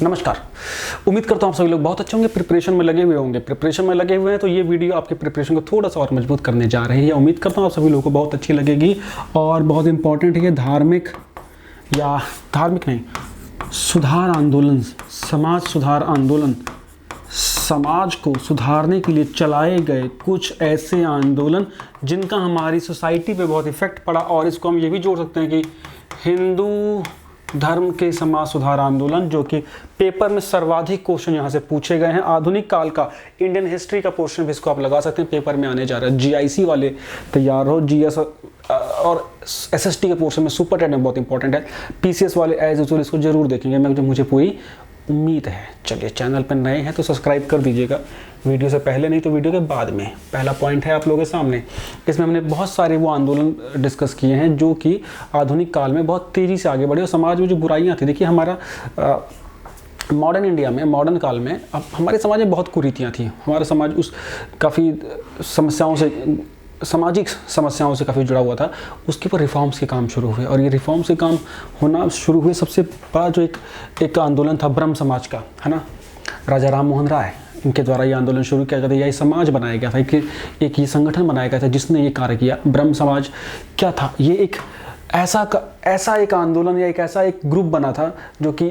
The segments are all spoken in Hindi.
नमस्कार। उम्मीद करता हूँ आप सभी लोग बहुत अच्छे होंगे, प्रिपरेशन में लगे हुए होंगे। प्रिपरेशन में लगे हुए हैं तो ये वीडियो आपके प्रिपरेशन को थोड़ा सा और मजबूत करने जा रही है। उम्मीद करता हूँ आप सभी लोगों को बहुत अच्छी लगेगी और बहुत इंपॉर्टेंट है। ये धार्मिक नहीं, सुधार आंदोलन, समाज सुधार आंदोलन, समाज को सुधारने के लिए चलाए गए कुछ ऐसे आंदोलन जिनका हमारी सोसाइटी पे बहुत इफेक्ट पड़ा। और इसको हम ये भी जोड़ सकते हैं कि हिंदू धर्म के समाज सुधार आंदोलन, जो कि पेपर में सर्वाधिक क्वेश्चन यहाँ से पूछे गए हैं। आधुनिक काल का इंडियन हिस्ट्री का पोर्शन भी इसको आप लगा सकते हैं, पेपर में आने जा रहा है। जीआईसी वाले तैयार हो, जीएस और एसएसटी के पोर्शन में सुपर टेट में बहुत इंपॉर्टेंट है। पीसीएस वाले एज यूजुअल इसको जरूर देखेंगे, मुझे पूरी उम्मीद है। चलिए, चैनल पर नए हैं तो सब्सक्राइब कर दीजिएगा, वीडियो से पहले नहीं तो वीडियो के बाद में। पहला पॉइंट है आप लोगों के सामने, इसमें हमने बहुत सारे वो आंदोलन डिस्कस किए हैं जो कि आधुनिक काल में बहुत तेज़ी से आगे बढ़े और समाज में जो बुराइयां थी। देखिए, हमारा मॉडर्न इंडिया में, मॉडर्न काल में अब हमारे समाज में बहुत कुरीतियाँ थी। हमारा समाज उस काफ़ी समस्याओं से, सामाजिक समस्याओं से काफ़ी जुड़ा हुआ था। उसके ऊपर रिफॉर्म्स के काम शुरू हुए और ये रिफॉर्म्स के काम होना शुरू हुए। सबसे बड़ा जो एक आंदोलन था ब्रह्म समाज का, है ना, राजा राम मोहन राय, इनके द्वारा ये आंदोलन शुरू किया गया था। यह समाज बनाया गया था, एक ये संगठन बनाया गया था जिसने ये कार्य किया। ब्रह्म समाज क्या था? ये एक ऐसा एक आंदोलन या एक ऐसा एक ग्रुप बना था जो कि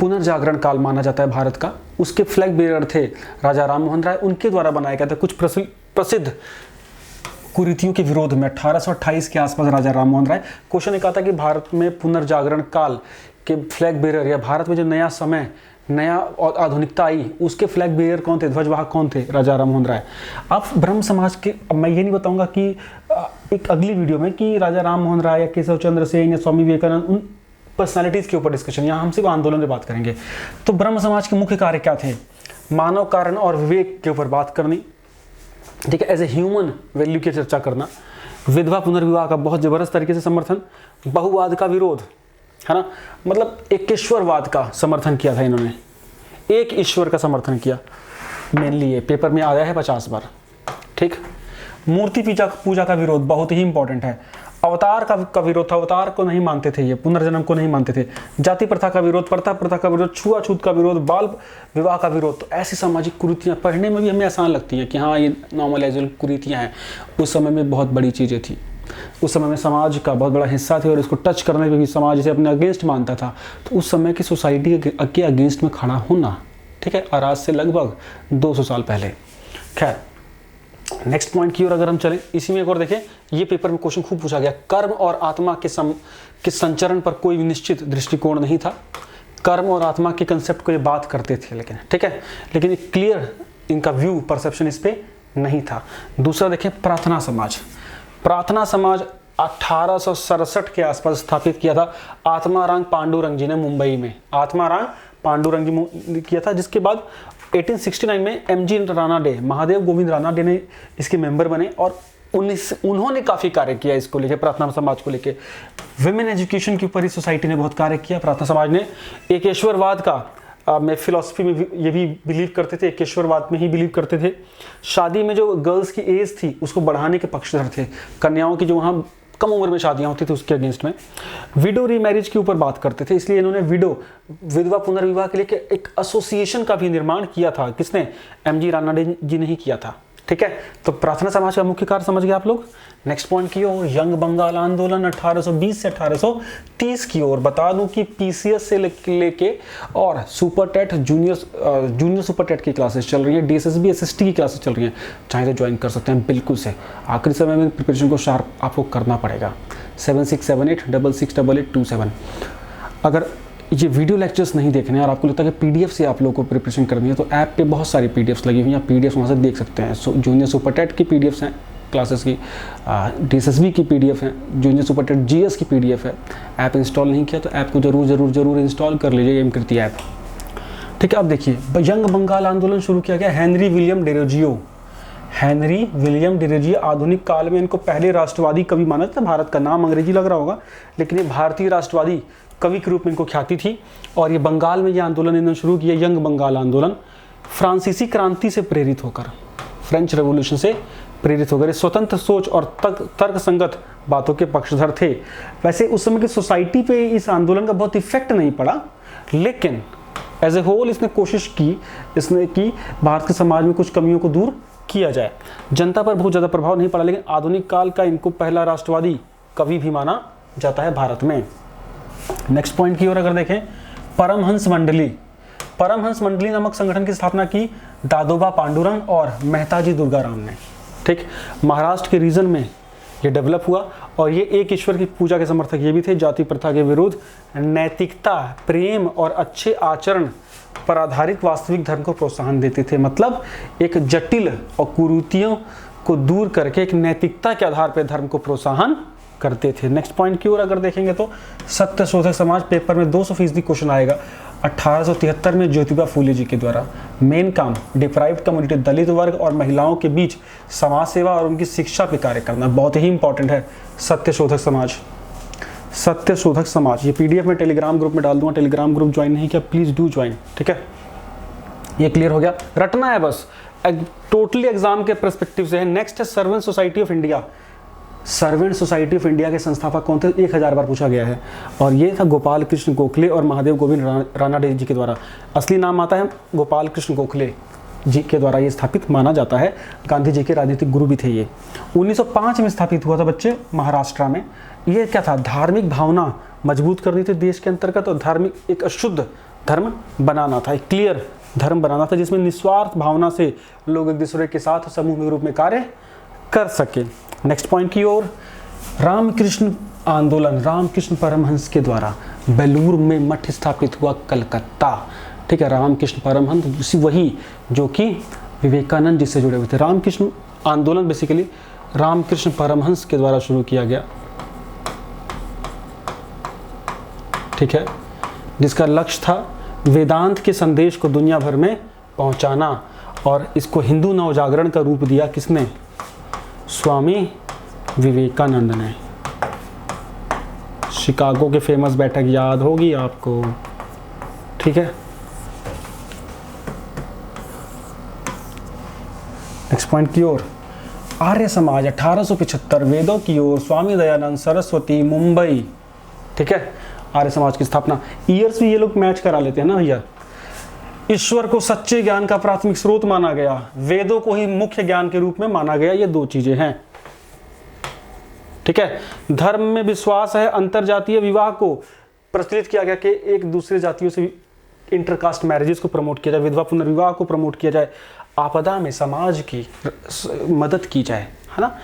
पुनर्जागरण काल माना जाता है भारत का। उसके फ्लैग बेरर थे राजा राम मोहन राय, उनके द्वारा बनाया गया था। कुछ प्रसिद्ध कुरीतियों के विरोध में 1828 के आसपास राजा राम मोहन राय। क्वेश्चन एक आता कि भारत में पुनर्जागरण काल के फ्लैग बेरर या भारत में जो नया समय, नया आधुनिकता आई, उसके फ्लैग बेरर कौन थे, ध्वजवाहक कौन थे? राजा राम मोहन राय। अब ब्रह्म समाज के, अब मैं ये नहीं बताऊंगा कि एक अगली वीडियो में कि राजा राम मोहन राय या केशव चंद्र सेन या स्वामी विवेकानंद, उन पर्सनालिटीज के ऊपर डिस्कशन, यहाँ हम सिर्फ आंदोलन में बात करेंगे। तो ब्रह्म समाज के मुख्य कार्य क्या थे? मानव कारण और विवेक के ऊपर बात करनी, ठीक है, एज ए ह्यूमन वैल्यू की चर्चा करना, विधवा पुनर्विवाह का बहुत जबरदस्त तरीके से समर्थन, बहुवाद का विरोध, है ना, मतलब एकेश्वरवाद का समर्थन किया था इन्होंने, एक ईश्वर का समर्थन किया। मेनली ये पेपर में आया है 50 बार, ठीक। मूर्ति पूजा का विरोध बहुत ही इंपॉर्टेंट है। अवतार का विरोध था, अवतार को नहीं मानते थे, ये पुनर्जन्म को नहीं मानते थे। जाति प्रथा का विरोध, प्रथा का विरोध, छुआछूत का विरोध, बाल विवाह का विरोध। तो ऐसी सामाजिक कुरीतियाँ पढ़ने में भी हमें आसान लगती हैं कि हाँ, ये नॉर्मल एजुअल कुरीतियाँ हैं। उस समय में बहुत बड़ी चीज़ें थी, उस समय में समाज का बहुत बड़ा हिस्सा थे और इसको टच करने पे भी समाज इसे अपने अगेंस्ट मानता था। तो उस समय की सोसाइटी के अगेंस्ट में खड़ा होना, ठीक है, और आज से लगभग 200 साल पहले। खैर, नेक्स्ट पॉइंट की ओर अगर हम चलें, इसी में एक और देखें, ये पेपर में क्वेश्चन खूब पूछा गया। कर्म और आत्मा के संचरण पर कोई निश्चित दृष्टिकोण नहीं था। कर्म और आत्मा के कंसेप्ट को ये बात करते थे, लेकिन ठीक है, लेकिन एक क्लियर इनका व्यू, परसेप्शन इस पे नहीं था। दूसरा देखें, प्रार्थना समाज। प्रार्थना समाज 1867 के आसपास स्थापित किया था आत्माराम पांडुरंग जी ने मुंबई में। आत्माराम पांडुरंग जी ने किया था, जिसके बाद 1869 में MG Rana day, Mahadev Govind Rana day ने इसके मेंबर बने और उन्होंने काफ़ी कार्य किया इसको लेके, प्रार्थना समाज को लेके। विमेन एजुकेशन के ऊपर इस सोसाइटी ने बहुत कार्य किया प्रार्थना समाज ने। एकेश्वरवाद का में फिलॉसफी में ये भी बिलीव करते थे, एकेश्वरवाद में ही बिलीव करते थे। शादी में जो गर्ल्स की एज थी उसको बढ़ाने के पक्षधर थे। कन्याओं की जो वहाँ कम उम्र में शादियाँ होती थी उसके अगेंस्ट में। विडो रीमैरिज के ऊपर बात करते थे, इसलिए इन्होंने विधवा पुनर्विवाह के लिए एक एसोसिएशन का भी निर्माण किया था। किसने? एमजी राणा जी ने ही किया था, ठीक है। तो प्रार्थना समाज का मुख्य कार्य समझ गए आप लोग। नेक्स्ट पॉइंट की ओर, यंग बंगाल आंदोलन 1820 से 1830 की ओर। बता दूं कि पीसीएस से लेके और super TET, junior super TET की क्लासेस चल रही है, डीएसएसबी एसएसटी की क्लासेस चल रही हैं, चाहे तो ज्वाइन कर सकते हैं बिल्कुल से। आखिरी समय में प्रिपरेशन को शार्प आपको करना पड़ेगा। 7678668827। अगर ये वीडियो लेक्चर्स नहीं देखने और आपको लगता है कि पीडीएफ से आप लोगों को प्रिपरेशन करनी है, तो ऐप पे बहुत सारी पीडीएफ्स लगी हुई हैं, पीडीएफ्स वहाँ से देख सकते हैं। जूनियर सुपर टेट की पीडीएफ्स हैं क्लासेस की, डीएसएसबी की पीडीएफ है, जूनियर सुपर टेट जीएस की पीडीएफ है। ऐप इंस्टॉल नहीं किया तो ऐप को जरूर इंस्टॉल कर लीजिए, एम कृति ऐप, ठीक है। अब देखिए, यंग बंगाल आंदोलन शुरू किया गया हेनरी विलियम डेरोजियो। आधुनिक काल में इनको पहले राष्ट्रवादी कवि माना जाता था। भारत का नाम अंग्रेजी लग रहा होगा, लेकिन ये भारतीय राष्ट्रवादी कवि के रूप में इनको ख्याति थी। और ये बंगाल में ये आंदोलन इन्होंने शुरू किया, यंग बंगाल आंदोलन। फ्रांसीसी क्रांति से प्रेरित होकर, फ्रेंच रेवोल्यूशन से प्रेरित होकर स्वतंत्र सोच और तर्क संगत बातों के पक्षधर थे। वैसे उस समय की सोसाइटी पे इस आंदोलन का बहुत इफेक्ट नहीं पड़ा, लेकिन एज ए होल इसने कोशिश की, इसने कि भारत के समाज में कुछ कमियों को दूर किया जाए। जनता पर बहुत ज़्यादा प्रभाव नहीं पड़ा, लेकिन आधुनिक काल का इनको पहला राष्ट्रवादी कवि भी माना जाता है भारत में। नेक्स्ट पॉइंट की ओर अगर देखें, परमहंस मंडली। परमहंस मंडली नामक संगठन की स्थापना की दादोबा पांडुरंग और मेहताजी दुर्गाराम ने। ठीक, महाराष्ट्र के रीजन में ये डेवलप हुआ और ये एक ईश्वर की पूजा के समर्थक ये भी थे। जाति प्रथा के विरुद्ध, नैतिकता, प्रेम और अच्छे आचरण पर आधारित वास्तविक धर्म को प्रोत्साहन देते थे। मतलब एक जटिल और कुरीतियों को दूर करके एक नैतिकता के आधार पर धर्म को प्रोत्साहन करते थे। नेक्स्ट पॉइंट की ओर अगर देखेंगे तो सत्य शोधक समाज, पेपर में 200% क्वेश्चन आएगा। 1873 में ज्योतिबा फूले जी के द्वारा मेन काम डिप्राइव्ड कम्युनिटी, दलित वर्ग और महिलाओं के बीच समाज सेवा और उनकी शिक्षा पे कार्य करना बहुत ही इंपॉर्टेंट है। सत्य शोधक समाज, सत्य शोधक समाज, ये पीडीएफ में टेलीग्राम ग्रुप में डाल दूंगा। टेलीग्राम ग्रुप ज्वाइन नहीं किया, प्लीज डू ज्वाइन। ठीक है, ये क्लियर हो गया, रटना है बस, टोटली एग्जाम के पर्सपेक्टिव से है। नेक्स्ट है servant society of India. Servant society of India के संस्थापक कौन थे? 1000 बार पूछा गया है, और ये था गोपाल कृष्ण गोखले और महादेव गोविंद रानाडे जी के द्वारा। असली नाम आता है गोपाल कृष्ण गोखले जी के द्वारा ये स्थापित माना जाता है। गांधी जी के राजनीतिक गुरु भी थे ये। 1905 में स्थापित हुआ था बच्चे, महाराष्ट्र में। ये क्या था? धार्मिक भावना मजबूत करनी थी देश के अंतर्गत, और धार्मिक एक अशुद्ध धर्म बनाना था, एक क्लियर धर्म बनाना था जिसमें निस्वार्थ भावना से लोग एक दूसरे के साथ समूह के रूप में कार्य कर सके। नेक्स्ट पॉइंट की ओर, रामकृष्ण आंदोलन, रामकृष्ण परमहंस के द्वारा बेलूर में मठ स्थापित हुआ, कलकत्ता। ठीक है, रामकृष्ण परमहंस वही जो कि विवेकानंद जी से जुड़े हुए थे। रामकृष्ण आंदोलन बेसिकली रामकृष्ण परमहंस के द्वारा शुरू किया गया। ठीक है, जिसका लक्ष्य था वेदांत के संदेश को दुनिया भर में पहुंचाना, और इसको हिंदू नवजागरण का रूप दिया किसने? स्वामी विवेकानंद ने। शिकागो के फेमस बैठक याद होगी आपको। ठीक है, नेक्स्ट पॉइंट की ओर, आर्य समाज 1875, वेदों की ओर, स्वामी दयानंद सरस्वती, मुंबई। ठीक है, आर्य समाज की स्थापना। ईयर्स भी ये लोग मैच करा लेते हैं ना भैया। ईश्वर को सच्चे ज्ञान का प्राथमिक स्रोत माना गया, वेदों को ही मुख्य ज्ञान के रूप में माना गया। ये दो चीजें हैं। ठीक है, धर्म में विश्वास है। अंतरजातीय विवाह को प्रचलित किया गया कि एक दूसरे जातियों से इंटरकास्ट मैरिजेस को प्रमोट किया जाए, विधवा पुनर्विवाह को प्रमोट किया जाए, आपदा में समाज की मदद की जाए, है ना।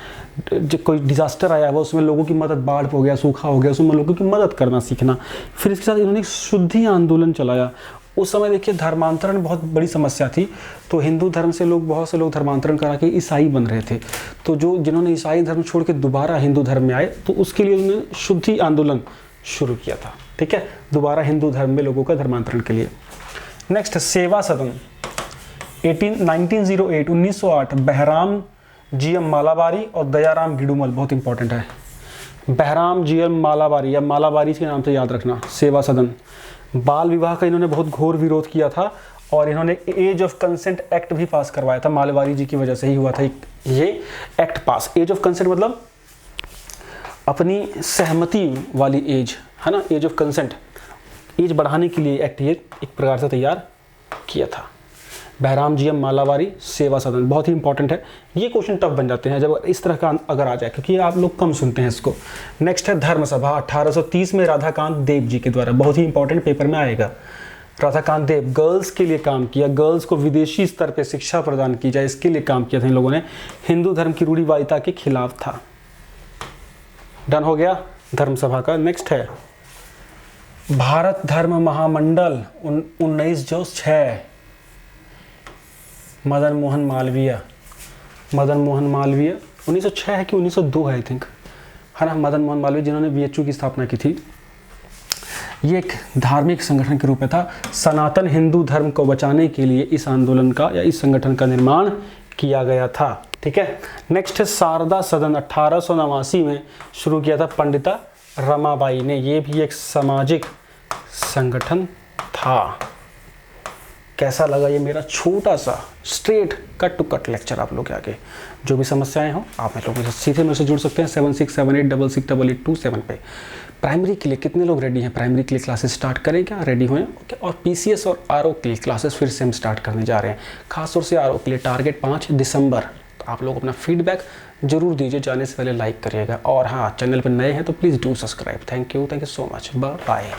जब कोई डिजास्टर आया हुआ उसमें लोगों की मदद, बाढ़ हो गया, सूखा हो गया, उसमें लोगों की मदद करना सीखना। फिर इसके साथ इन्होंने शुद्धि आंदोलन चलाया। उस समय देखिए धर्मांतरण बहुत बड़ी समस्या थी, तो हिंदू धर्म से बहुत से लोग धर्मांतरण करा के ईसाई बन रहे थे। तो जिन्होंने ईसाई धर्म छोड़ के दोबारा हिंदू धर्म में आए, तो उसके लिए उन्होंने शुद्धि आंदोलन शुरू किया था। ठीक है, दोबारा हिंदू धर्म में लोगों का धर्मांतरण के लिए। नेक्स्ट, सेवा सदन 1908 बहराम GM मालाबारी और दयाराम गिडुमल, बहुत इंपॉर्टेंट है। बहराम GM मालाबारी या मालाबारी के नाम से याद रखना। सेवा सदन, बाल विवाह का इन्होंने बहुत घोर विरोध किया था, और इन्होंने एज ऑफ कंसेंट एक्ट भी पास करवाया था। मालाबारी जी की वजह से ही हुआ था ये act pass. Age of consent मतलब अपनी सहमति वाली एज, है ना, एज ऑफ कंसेंट, एज बढ़ाने के लिए एक्ट ये एक प्रकार से तैयार किया था। बहराम GM मालाबारी, सेवा सदन, बहुत ही इंपॉर्टेंट है। ये क्वेश्चन टफ बन जाते हैं जब इस तरह का अगर आ जाए, क्योंकि आप लोग कम सुनते हैं इसको। नेक्स्ट है धर्म सभा 1830 में राधाकांत देव जी के द्वारा, बहुत ही इंपॉर्टेंट, पेपर में आएगा। राधाकांत देव गर्ल्स के लिए काम किया, गर्ल्स को विदेशी स्तर पे शिक्षा प्रदान की जाए, इसके लिए काम किया था इन लोगों ने। हिंदू धर्म की रूढ़िवादिता के खिलाफ था। डन हो गया धर्म सभा का। नेक्स्ट है भारत धर्म महामंडल 1906, मदन मोहन मालवीय 1906 है कि 1902 है आई थिंक, है ना। मदन मोहन मालवीय जिन्होंने VHU की स्थापना की थी। ये एक धार्मिक संगठन के रूप में था। सनातन हिंदू धर्म को बचाने के लिए इस आंदोलन का या इस संगठन का निर्माण किया गया था। ठीक है, नेक्स्ट है शारदा सदन 1889 में शुरू किया था पंडिता रमाबाई ने। ये भी एक सामाजिक संगठन था। कैसा लगा ये मेरा छोटा सा straight cut to cut lecture आप लोग के आगे? जो भी समस्याएं हो आप लोगों से सीधे मेरे से जुड़ सकते हैं 7678668827 पे। प्राइमरी के लिए कितने लोग रेडी हैं? प्राइमरी के लिए क्लासेस स्टार्ट करें क्या? रेडी हुए? ओके। और पीसीएस और आरओ के लिए क्लासेस फिर से हम स्टार्ट करने जा रहे हैं, खासतौर से आरओ के लिए टारगेट 5 दिसंबर। तो आप लोग अपना फीडबैक जरूर दीजिए, जाने से पहले लाइक करिएगा। और हाँ, चैनल पर नए हैं तो please do subscribe. Thank you so much, bye bye.